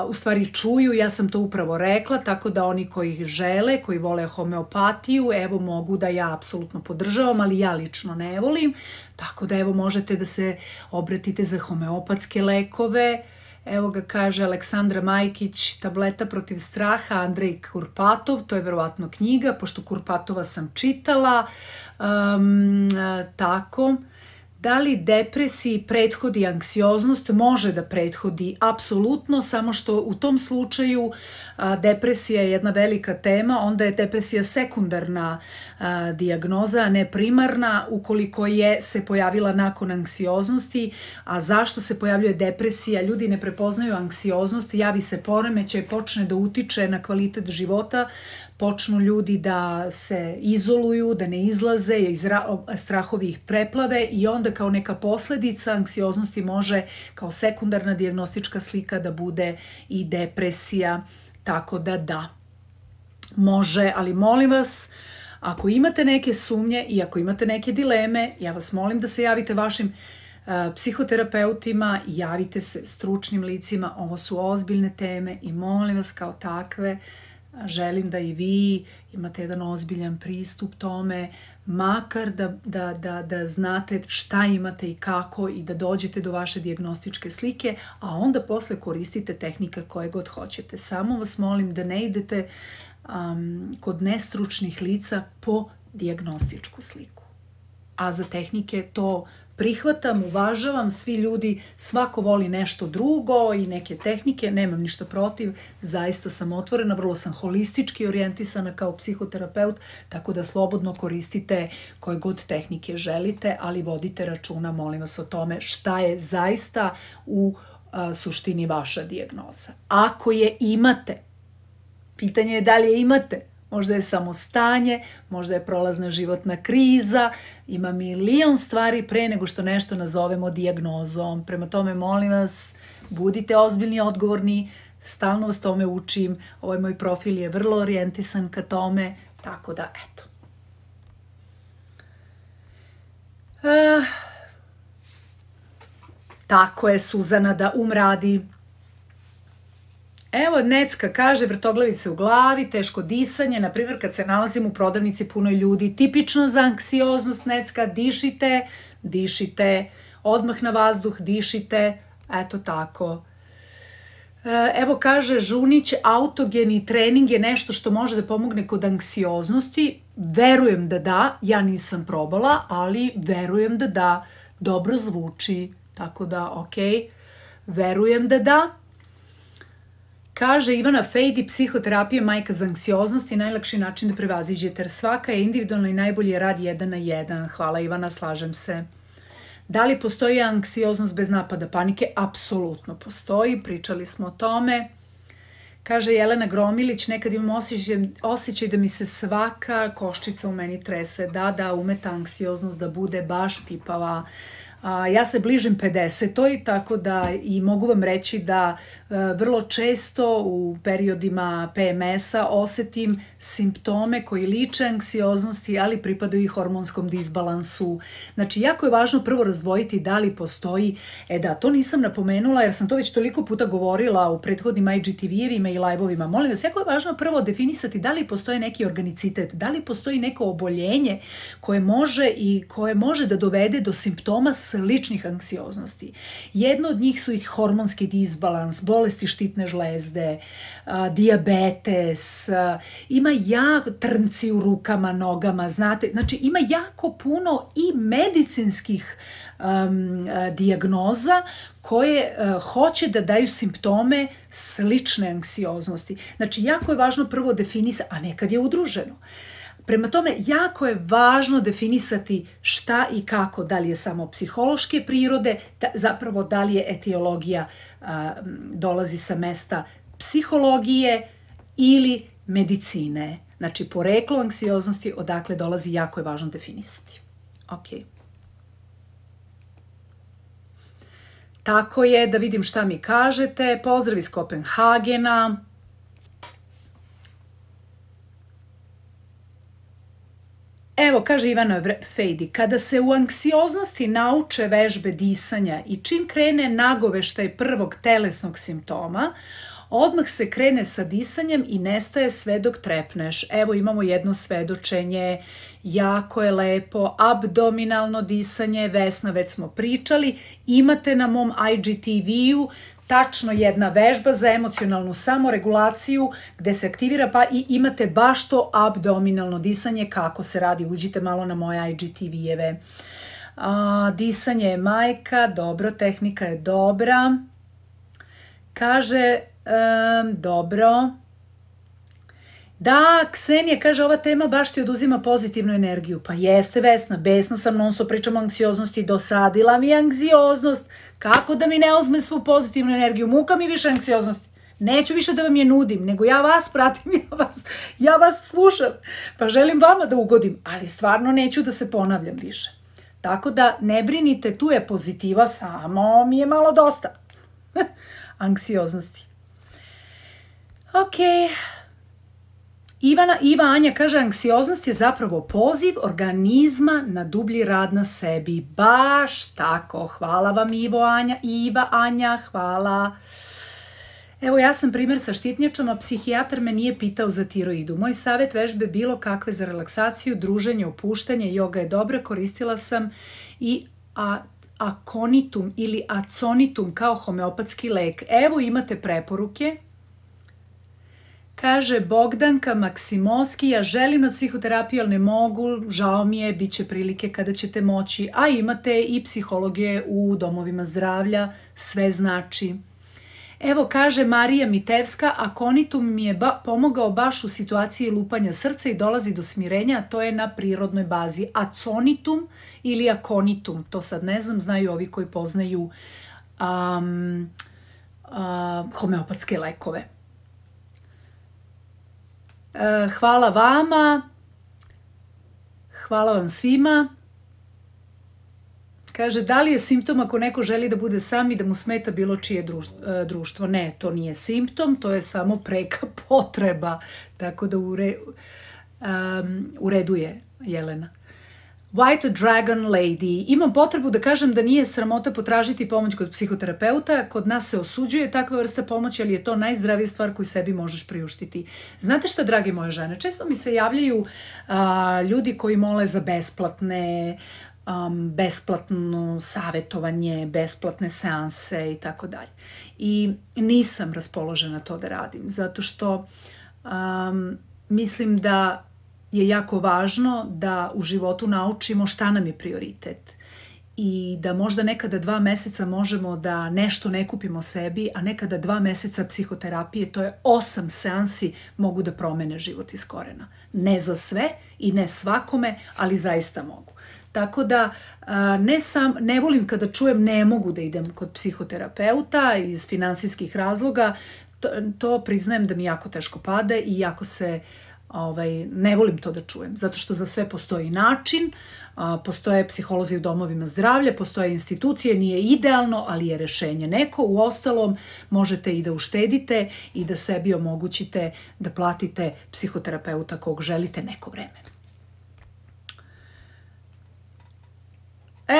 u stvari čuju, ja sam to upravo rekla, tako da oni koji žele, koji vole homeopatiju, evo mogu da ja apsolutno podržavam, ali ja lično ne volim, tako da evo možete da se obratite za homeopatske lekove. Evo ga kaže Aleksandra Majkić, tableta protiv straha, Andrej Kurpatov, to je verovatno knjiga, pošto Kurpatova sam čitala, tako. Da li depresiji prethodi anksioznost? Može da prethodi, apsolutno, samo što u tom slučaju depresija je jedna velika tema, onda je depresija sekundarna dijagnoza, a ne primarna, ukoliko se pojavila nakon anksioznosti. A zašto se pojavljuje depresija? Ljudi ne prepoznaju anksioznost, javi se poremećaj, počne da utiče na kvalitet života, počnu ljudi da se izoluju, da ne izlaze, strahovi ih preplave i onda kao neka posledica anksioznosti može kao sekundarna dijagnostička slika da bude i depresija, tako da da. može, ali molim vas, ako imate neke sumnje i ako imate neke dileme, ja vas molim da se javite vašim psihoterapeutima, javite se stručnim licima, ovo su ozbiljne teme i molim vas kao takve, želim da i vi imate jedan ozbiljan pristup tome, makar da znate šta imate i kako i da dođete do vaše dijagnostičke slike, a onda posle koristite tehnike koje god hoćete. Samo vas molim da ne idete kod nestručnih lica po dijagnostičku sliku. A za tehnike to prihvatam, uvažavam, svi ljudi, svako voli nešto drugo i neke tehnike, nemam ništa protiv, zaista sam otvorena, vrlo sam holistički orijentisana kao psihoterapeut, tako da slobodno koristite koje god tehnike želite, ali vodite računa, molim vas, o tome šta je zaista u suštini vaša dijagnoza. Ako je imate, pitanje je da li je imate, možda je samo stanje, možda je prolazna životna kriza, ima milion stvari pre nego što nešto nazovemo dijagnozom. Prema tome, molim vas, budite ozbiljni, odgovorni, stalno vas tome učim, ovaj moj profil je vrlo orijentisan ka tome, tako da, eto. Tako je, Suzana, da radi. Evo, Necka kaže, vrtoglavice u glavi, teško disanje, na primjer kad se nalazim u prodavnici punoj ljudi, tipično za anksioznost, Necka, dišite, dišite, odmah na vazduh, dišite, eto tako. Evo kaže Žunić, autogeni trening je nešto što može da pomogne kod anksioznosti, verujem da da, ja nisam probala, ali verujem da da, dobro zvuči, tako da, ok, verujem da da. Kaže Ivana Fejdi, psihoterapija majka za anksioznost je najlakši način da prevaziđete, jer svaka je individualna i najbolji rad 1 na 1. Hvala Ivana, slažem se. Da li postoji anksioznost bez napada panike? Apsolutno postoji, pričali smo o tome. Kaže Jelena Gromilić, nekad imam osjećaj da mi se svaka koščica u meni trese. Da, umeta anksioznost da bude baš pipava. Ja se bližim 50-oj, tako da i mogu vam reći da vrlo često u periodima PMS-a osetim simptome koji liče anksioznosti, ali pripadaju i hormonskom disbalansu. Znači, jako je važno prvo razdvojiti da li postoji, da, to nisam napomenula jer sam to već toliko puta govorila u prethodnim IGTV-evima i live-ovima. Molim vas, jako je važno prvo definisati da li postoji neki organicitet, da li postoji neko oboljenje koje može da dovede do simptoma sličnih anksioznosti. Jedno od njih su i hormonski disbalans, bolesti štitne žlezde, dijabetes, ima trnci u rukama, nogama, znate, znači ima jako puno i medicinskih dijagnoza koje hoće da daju simptome slične anksioznosti. Znači, jako je važno prvo definisati, a nekad je udruženo. Prema tome, jako je važno definisati šta i kako, da li je samo psihološke prirode, zapravo da li je etiologija dolazi sa mesta psihologije ili medicine. Znači, poreklo anksioznosti odakle dolazi, jako je važno definisati. Ok. Tako je, da vidim šta mi kažete. Pozdrav iz Kopenhagena. Evo, kaže Ivana Fejdi, kada se u anksioznosti nauče vežbe disanja i čim krene nagoveštaj prvog telesnog simptoma, odmah se krene sa disanjem i nestaje sve dok trepneš. Evo imamo jedno svedočenje, jako je lepo, abdominalno disanje, Vesna, već smo pričali, imate na mom IGTV-u tačno jedna vežba za emocionalnu samoregulaciju gde se aktivira pa i imate baš to abdominalno disanje kako se radi. Uđite malo na moje IGTV-eve. Disanje je majka, dobro, tehnika je dobra. Kaže, dobro. Da, Ksenija kaže, ova tema baš ti oduzima pozitivnu energiju. Pa jeste, Vesna, besna sam, non stop pričam o anksioznosti, dosadila mi je anksioznost. Kako da mi ne uzme svu pozitivnu energiju? Muka mi više anksioznosti. Neću više da vam je nudim, nego ja vas pratim, ja vas slušam. Pa želim vama da ugodim, ali stvarno neću da se ponavljam više. Tako da ne brinite, tu je pozitiva, samo mi je malo dosta anksioznosti. Ok. Iva Anja kaže, anksioznost je zapravo poziv organizma na dublji rad na sebi. Baš tako. Hvala vam Iva Anja, hvala. Evo, ja sam primjer sa štitnjačom, a psihijatar me nije pitao za tiroidu. Moj savjet vežbe bilo kakve za relaksaciju, druženje, opuštanje, joga je dobra, koristila sam i akonitum ili aconitum kao homeopatski lek. Evo imate preporuke. Kaže Bogdanka Maksimovski, ja želim na psihoterapiju, ali ne mogu, žao mi je, bit će prilike kada ćete moći, a imate i psihologije u domovima zdravlja, sve znači. Evo kaže Marija Mitevska, akonitum mi je pomogao baš u situaciji lupanja srca i dolazi do smirenja, a to je na prirodnoj bazi. Aconitum ili akonitum, to sad ne znam, znaju ovi koji poznaju homeopatske lekove. Hvala vama, hvala vam svima. Kaže, da li je simptom ako neko želi da bude sam i da mu smeta bilo čije društvo? Ne, to nije simptom, to je samo preka potreba. Tako da u redu je, Jelena. White Dragon Lady. Imam potrebu da kažem da nije sramota potražiti pomoć kod psihoterapeuta. Kod nas se osuđuje takva vrsta pomoći, ali je to najzdravija stvar koju sebi možeš priuštiti. Znate šta, drage moje žene? Često mi se javljaju ljudi koji mole za besplatno savjetovanje, besplatne seanse i tako dalje. I nisam raspoložena to da radim, zato što mislim da je jako važno da u životu naučimo šta nam je prioritet i da možda nekada 2 meseca možemo da nešto ne kupimo sebi, a nekada 2 meseca psihoterapije, to je 8 seansi, mogu da promene život iz korena. Ne za sve i ne svakome, ali zaista mogu. Tako da ne volim kada čujem ne mogu da idem kod psihoterapeuta iz finansijskih razloga, to priznajem da mi jako teško pada i jako se ne volim to da čujem, zato što za sve postoji način, postoje psiholozi u domovima zdravlja, postoje institucije, nije idealno, ali je rešenje neko. U ostalom, možete i da uštedite i da sebi omogućite da platite psihoterapeuta kog želite neko vreme.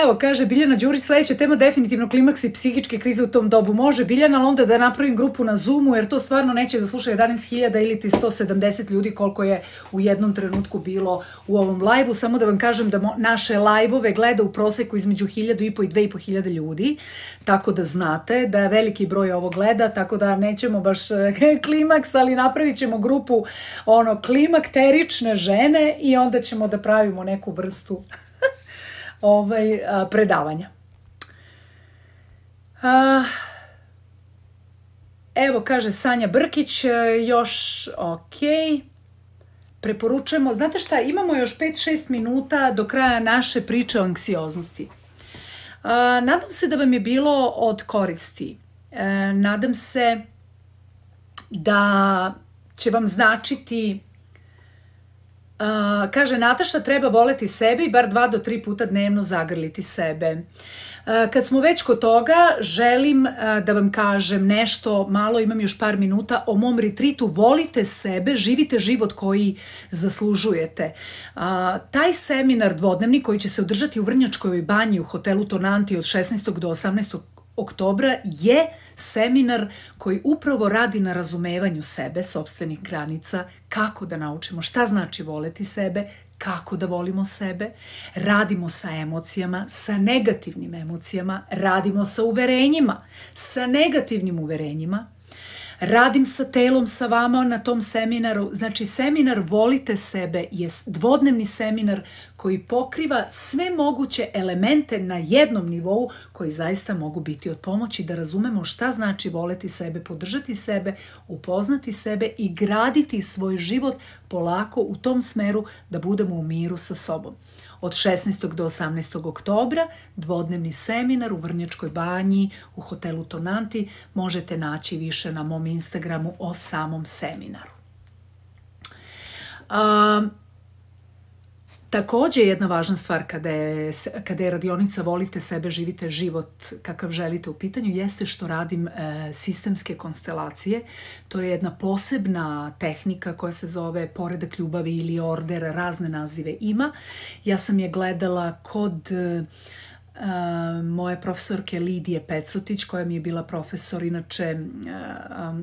Evo, kaže Biljana Đurić, sledeća tema definitivno klimaks i psihičke krize u tom dobu. Može, Biljana, ali onda da napravim grupu na Zoomu, jer to stvarno neće da sluša 11.000 ili ti 170 ljudi koliko je u jednom trenutku bilo u ovom live-u. Samo da vam kažem da naše live-ove gleda u proseku između 1.500 i 2.500 ljudi, tako da znate da je veliki broj ovo gleda, tako da nećemo baš klimaks, ali napravit ćemo grupu klimakterične žene i onda ćemo da pravimo neku vrstu predavanja. Evo, kaže Sanja Brkić, još ok. Preporučujemo, znate šta, imamo još 5-6 minuta do kraja naše priče o anksioznosti. Nadam se da vam je bilo od koristi. Nadam se da će vam značiti. Kaže Nataša, treba voleti sebe i bar 2 do 3 puta dnevno zagrliti sebe. Kad smo već kod toga, želim da vam kažem nešto malo, imam još par minuta, o mom retritu. Volite sebe, živite život koji zaslužujete. Taj seminar dvodnevni koji će se održati u Vrnjačkoj banji u hotelu Tonanti od 16. do 18. oktobra je seminar koji upravo radi na razumevanju sebe, sopstvenih granica, kako da naučimo šta znači voleti sebe, kako da volimo sebe, radimo sa emocijama, sa negativnim emocijama, radimo sa uverenjima, sa negativnim uverenjima, radim sa telom, sa vama na tom seminaru. Znači, seminar Volite sebe je dvodnevni seminar koji pokriva sve moguće elemente na jednom nivou koji zaista mogu biti od pomoći da razumemo šta znači voleti sebe, podržati sebe, upoznati sebe i graditi svoj život polako u tom smeru da budemo u miru sa sobom. Od 16. do 18. oktobra dvodnevni seminar u Vrnjačkoj banji u hotelu Tonanti. Možete naći više na mom Instagramu o samom seminaru. Takođe jedna važna stvar kada je radionica Volite sebe, živite život kakav želite u pitanju, jeste što radim sistemske konstelacije. To je jedna posebna tehnika koja se zove poredak ljubavi ili order, razne nazive ima. Ja sam je gledala kod moje profesorke Lidije Pecotić, koja mi je bila profesor, inače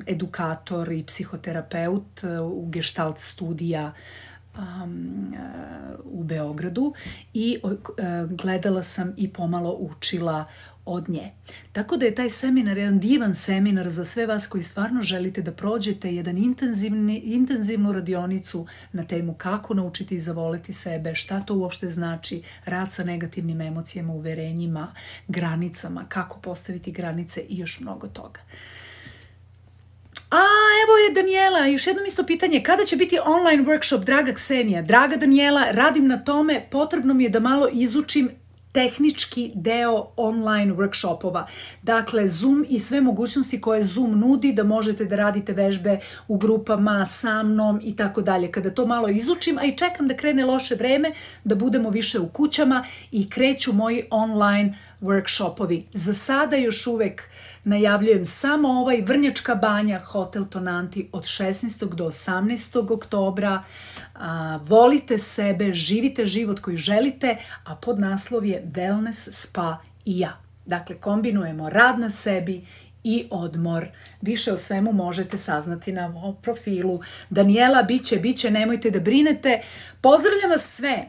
edukator i psihoterapeut u Gestalt studija u Beogradu, i gledala sam i pomalo učila od nje. Tako da je taj seminar jedan divan seminar za sve vas koji stvarno želite da prođete jedan intenzivnu radionicu na temu kako naučiti zavoleti sebe, šta to uopšte znači rad sa negativnim emocijama, uverenjima, granicama, kako postaviti granice i još mnogo toga. Evo je Danijela, još jedno isto pitanje, kada će biti online workshop, draga Ksenija? Draga Danijela, radim na tome, potrebno mi je da malo izučim tehnički deo online workshopova. Dakle, Zoom i sve mogućnosti koje Zoom nudi, da možete da radite vežbe u grupama sa mnom i tako dalje. Kada to malo izučim, a i čekam da krene loše vreme, da budemo više u kućama i kreću moji online workshopovi. Za sada još uvek najavljujem samo ovaj Vrnjačka banja, Hotel Tonanti od 16. do 18. oktobra. Volite sebe, živite život koji želite, a podnaslov je Wellness, Spa i ja. Dakle, kombinujemo rad na sebi i odmor. Više o svemu možete saznati na mom profilu. Danijela, biće, nemojte da brinete. Pozdravljam vas sve.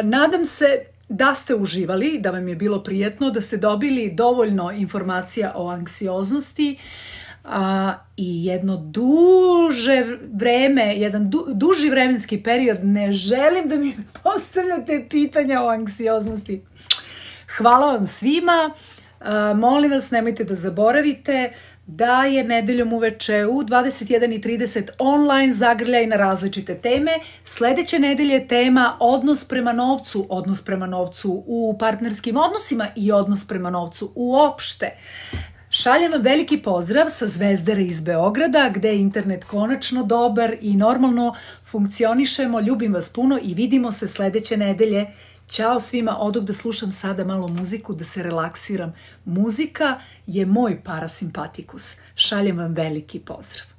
Nadam se da ste uživali, da vam je bilo prijetno, da ste dobili dovoljno informacija o anksioznosti i jedno duže vreme, jedan duži vremenski period. Ne želim da mi postavljate pitanja o anksioznosti. Hvala vam svima. Molim vas, nemojte da zaboravite da je nedeljom uveče u 21:30 online zagrljaj na različite teme. Sledeće nedelje je tema odnos prema novcu u partnerskim odnosima i odnos prema novcu uopšte. Šaljem vam veliki pozdrav sa Zvezdare iz Beograda, gde je internet konačno dobar i normalno funkcionišemo. Ljubim vas puno i vidimo se sledeće nedelje. Ćao svima, odog da slušam sada malo muziku, da se relaksiram. Muzika je moj parasimpatikus. Šaljem vam veliki pozdrav.